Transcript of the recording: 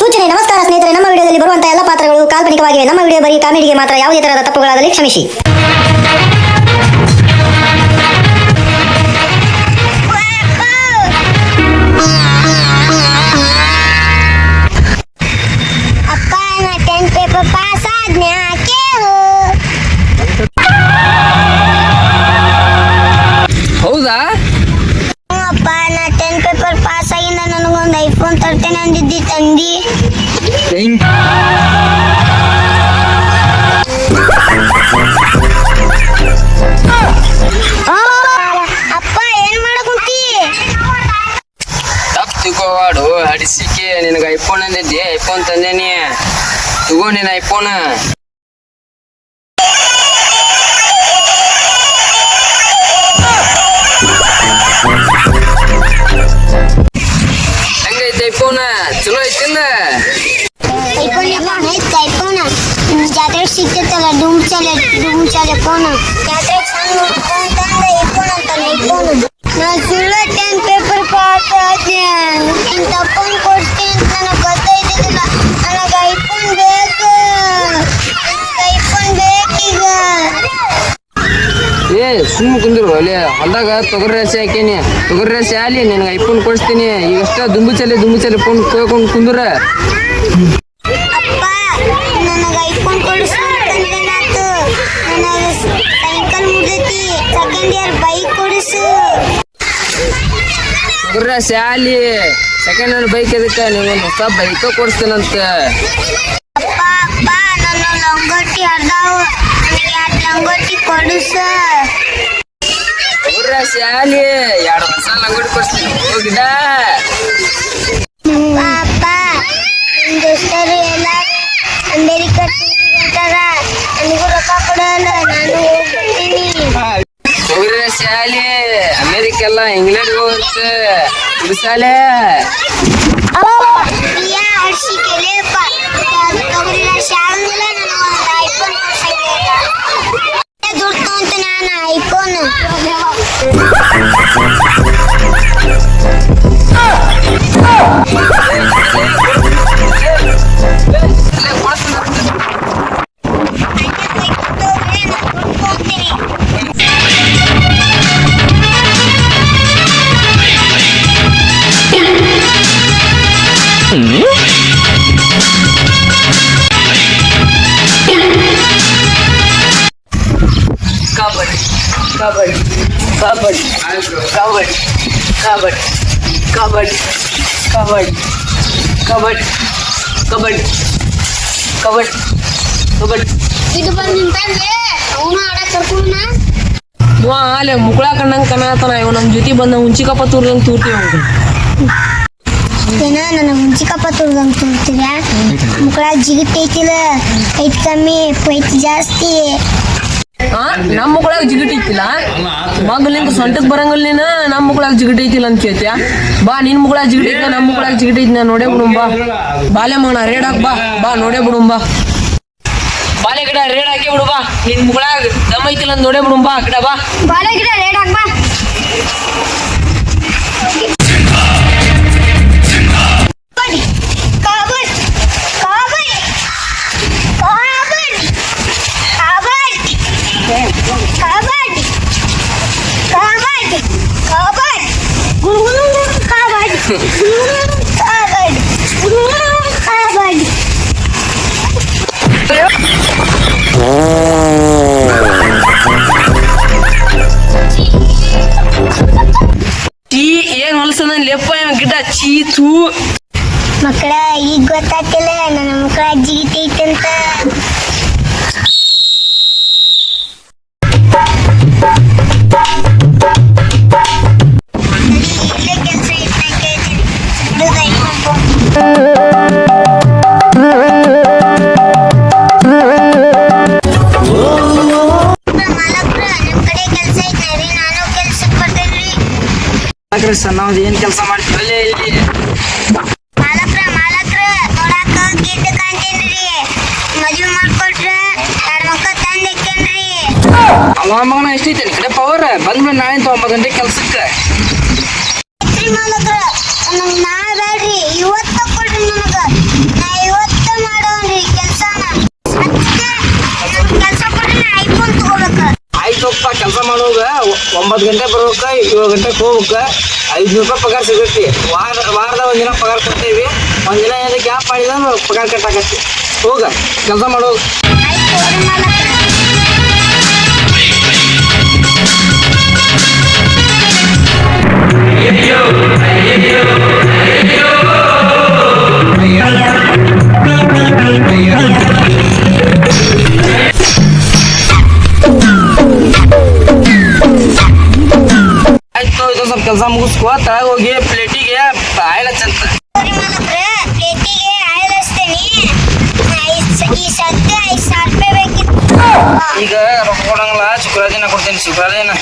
ಸೂಚನೆ ನಮಸ್ಕಾರ ಸ್ನೇಹಿತರೆ, ನಮ್ಮ ವಿಡಿಯೋದಲ್ಲಿ ಬರುವಂತಹ ಎಲ್ಲ ಪಾತ್ರಗಳು ಕಾಲ್ಪನಿಕವಾಗಿವೆ. ನಮ್ಮ ವಿಡಿಯೋ ಬರೀ ಕಾಮಿಡಿಗೆ ಮಾತ್ರ. ಯಾವುದೇ ತರಹದ ತಪ್ಪುಗಳಾದಲ್ಲಿ ಕ್ಷಮಿಸಿ. ಅಪ್ಪ ನಾ 10th ಪೇಪರ್ ಪಾಸ್ ಆದ್ನ್ಯಾ ಕೇಳು. ಹೌದಾ? ಅಪ್ಪ ನಾ 10th ಪೇಪರ್ ಪಾಸ್ ಆಗಿಂದ ನನಗೊಂದು ಐಫೋನ್ ತರ್ತೇನೆ ಅಂದಿದ್ದಿ ತಂದಿ. ಅಪ್ಪ ಏನ್ ಮಾಡಕುಂತಿ? ತಪ್ಪು ತಿಳ್ಕೋವಾಡು. ಹಡಿಸಿಕೆ ನಿನಗೆ ಐಫೋನ್ ಅಂದಿದ್ದೆ, ಐಫೋನ್ ತಂದೇನಿ. ತಗೋ ನಿನ್ನ ಐಫೋನ್. ಹೆಂಗೈತೆ ಐಫೋನ್? ಚಲೋ ಐತಿಲ್ಲ? ಐಫೋನ್ ಐಫೋನ್ ಜಾತ್ರೆಗೆ ಸಿಗ್ತೈತಲ್ಲ, ಡುಮ್ ಚಾಲೆ ಫೋನ್ ಜಾತ್ರೆಗೆ ಸಣ್ಣ ಫೋನ್ ತಂದ ಐಫೋನ್ ಅಂತಾನೆ. ಐಫೋನ್ ನಾ ಸುಳ್ಳು 10th ಪೇಪರ್ ಪಾಸ್ ಆದ್ನೆ. ಇಂಥ ಫೋನ್ ಕೊಡ್ತೀನಿ ಅಂತ ನನಗೆ ಗೊತ್ತಾಯ್ತಿದ್ದಿಲ್ಲ. ನನಗೆ ಐಫೋನ್ ಬೇಕು, ಐಫೋನ್ ಬೇಕೀಗ. ಏ ಸುಮ್ಮ ಕುಂದಿರು. ಅಲ್ಲಿ ಹೊಲ್ದಾಗ ತೊಗರಿ ರಾಶಿ ಹಾಕೇನಿ. ತೊಗರಿ ರಾಶಿ ಆಲಿ ನಿನಗೆ ಐಫೋನ್ ಕೊಡಿಸ್ತೀನಿ. ಈಗಷ್ಟ ದುಂಬು ಚಲಿ ಫೋನ್ ಕೇಳ್ಕೊಂಡು ಕುಂದ್ರ. ಅಪ್ಪ ನನಗೆ ಐಫೋನ್ ಕೊಡಿಸು. ನನಗೆ ಸೈಕಲ್ ಮುಗ್ದೈತಿ, ಸೆಕೆಂಡ್ ಇಯರ್ ಬೈಕ್ ಕೊಡಿಸು. ತೊಗರಿ ರಾಶಿ ಆಲಿ ಸೆಕೆಂಡ್ ಹ್ಯಾಂಡ್ ಬೈಕ್ ಅದಕ್ಕೆ ನೀವೊಂದು ಹೊಸ ಬೈಕ್ ಕೊಡಿಸ್ತೀನಂತ. ಅಪ್ಪ ನನ್ನ ಲಂಗೋಟಿ ಹರ್ದಾವು, ನನಗೆ 2 ಲಂಗೋಟಿ ಕೊಡಿಸು. ತೊಗರಿ ರಾಶಿ ಆಲಿ 2 ಹೊಸ ಲಂಗೋಟಿ ಕೊಡಿಸ್ತೀನಿ. ಹೋಗಿಡ ಅಪ್ಪ ನನ್ನ ದೋಸ್ತರು ಎಲ್ಲ ಅಮೇರಿಕಾ ಹೋಗ್ತಾರ, ನನಗೂ ರೊಕ್ಕ ಕೊಡಲ್ಲ, ನಾನು ಹೋಗ್ಬಿಡ್ತೀನಿ. ತೊಗರಿ ರಾಶಿ ಆಲಿ ಅಮೇರಿಕ ಎಲ್ಲ ಇಂಗ್ಲೆಂಡ್ ಹೋಗುತ್ತೆ ಬಿಡಿಸಾಲೆ. ಹರ್ಷಿ ಕೆಲೆಯಪ್ಪ ತೊಗರಿ ರಾಶಿ ಆಗಂಗಿಲ್ಲ. ನನಗೆ ಒಂದು ಐಫೋನ್ ದುಡ್ಡು ಅಂತ ನಾನು ಐಫೋನ್. ಕಬಡ್ಡಿ ಕಬಡ್ಡಿ ಕಬಡ್ಡಿ ಕಬಡ್ಡಿ ಕಬಡ್ಡಿ ಕಬಡ್ಡಿ ಕಬಡ್ಡಿ ಕಬಡ್ಡಿ ಕಬಡ್ಡಿ ಕಬಡ್ಡಿ ಕಬಡ್ಡಿ. ಇದು ಬಂದು ನಿಂತಂದ್ರೆ ಅವನು ಆಡಕ್ ಕರ್ಕೊಂಡ. ಅಲ್ಲೇ ಮುಕ್ಳ ಕಣ್ಣಂಗೆ ಕನ್ನತಾನ. ಇವ್ ನಮ್ಮ ಜೊತೆ ಬಂದ ಹುಂಚಿಕಪ್ಪ ತೂರ್ದಂಗೆ ತೂರ್ತೀವಿ ಅವ್ನು. ಏನ ನನಗೆ ಹುಂಚಿಕಪ್ಪ ತುರ್ದಂಗೆ ತೋರ್ತೀವ್ಯಾ? ಮುಕ್ಕಳ ಜಿಗಿಟ್ ಐತಿಲ್ಲ, ಐತ್ ಕಮ್ಮಿ ಪೈತ್ ಜಾಸ್ತಿ. ನಮ್ಮ ಮುಕ್ಕಳಾಗ ಜಿಗಿಟ್ ಐತಿಲ್ಲ, ಮಗ್ಲಿಂದ ಸೊಂಟಕ್ಕೆ ಬರಂಗಿಲ್ಲ ನೀನು. ನಮ್ಮ ಮುಕ್ಕಳಾಗ ಜಿಗಿಟ್ ಐತಿಲ್ಲ ಅಂತ ಕೇಳ್ತೀಯ? ಬಾ ನಿನ್ ಮುಕ್ಕಳಾಗ ಜಿಗಿಟ್ ಐತಿ, ನಮ್ಮ ಮುಕ್ಕಳಾಗ ಜಿಗಿಟ್ ಐತಿ. ನೋಡೇ ಬಿಡುಂ ಬಾ. ಬಾಲೆ ಮಗನ ರೇಡ್ ಹಾಕ್ ಬಾ ನೋಡೇ ಬಿಡುಂ ಬಾ. ಬಾಲೆ ಗಿಡ ರೇಡ್ ಹಾಕಿ ಬಿಡು ಬಾ. ನಿನ್ ಮುಕ್ಕಳಾಗ ದಮ್ ಐತಿಲ್ಲ ಅಂತ ನೋಡೇ ಬಿಡುಂ ಬಾ. ಗಿಡ ಬಾ, ಬಾಳೆ ಗಿಡ ರೇಡ್ ಹಾಕ್ ಬಾ. ಏನ್ ಹೊಲಸದ ಲೆಪ್ಪ ಗಿಡ ಚೀತು. ಮಕ್ಕಳ ಈಗ ಗೊತ್ತಾಗ್ತಿಲ್ಲ ನನ್ನ ಮಕ್ಕಳ ಜಿಗಿತೈತಂತ. ಕೆಲಸ ಮಾಲಕ್ರ ನಿಮ್ ಕಡೆ ಕೆಲಸ ಐತ್ರಿ, ನಾನು ಕೆಲ್ಸಕ್ಕೆ ಬರ್ತೇನ್ರಿ. ನಾವ್ ಏನ್ ಕೆಲಸ ಮಾಡ್ತೀವಲ್ಲೇ ಇಲ್ಲಿ? ಮಾಲಕ್ರ ನೋಡಾಕ ಗಿಡ್ಡ ಕಾಣ್ತೇನ್ರಿ, ಮದ್ವೆ ಮಾಡ್ಕೊಟ್ರ 2 ಮಕ್ಕಳ ತಂದೇಕೇನ್ರಿ. ಅವ ಮಗನ ಎಷ್ಟೈತೆ ಕಡೆ ಪವರ್ ಬಂದ್ಬಿಡ. ನಾಳೆ 9 ಗಂಟೆ ಕೆಲ್ಸಕ್ಕೆ ಮಾಲಕ್ರ ನನಗೆ ನಾಳೆ ಬೇಡ್ರಿ, ಇವತ್ತು ಕೊಡ್ರಿ. ನನಗೆ 9 ಗಂಟೆ ಬರ್ಬೇಕ 7 ಗಂಟೆಗೆ ಹೋಗ್ಬೇಕ 500 ರೂಪಾಯಿ ಪಗಾರ ಸಿಗತ್ತಿ ವಾರದ ಒಂದಿನ ಪಗಾರ ಕೊಡ್ತೇವಿ ಒಂದಿನ ಏನಾದ್ರು ಗ್ಯಾಪ್ ಮಾಡಿದ್ರೆ ಪಗಾರ ಕಟ್ಟಾಕತ್ತಿ ಹೋಗ ಕೆಲಸ ಮಾಡೋದು ಆಯ್ತು ಕೊಡ್ರಿ ಮಾಲಕ್ರ. ಆಯ್ತು ಇದು ಸ್ವಲ್ಪ ಕೆಲಸ ಮುಗಿಸ್ಕೋ ತಳಗ ಹೋಗಿ ಪ್ಲೇಟಿಗೆ ಆಯಿಲ್ ಹಚ್ಚಂತ ಕೊಡ್ರಿ ಮಾಲಕ್ರ, ಪ್ಲೇಟಿಗೆ ಆಯಿಲ್ ಹಚ್ತೇನಿ. ಈ ಸದ್ಯ 5,000 ರೂಪಾಯಿ ಬೇಕಿತ್ತು. ಈಗ ರೊಕ್ಕ ಕೊಡಂಗಿಲ್ಲ ಶುಕ್ರವಾರ ದಿನ ಕೊಡ್ತೇನೆ ಶುಕ್ರವಾರ ದಿನ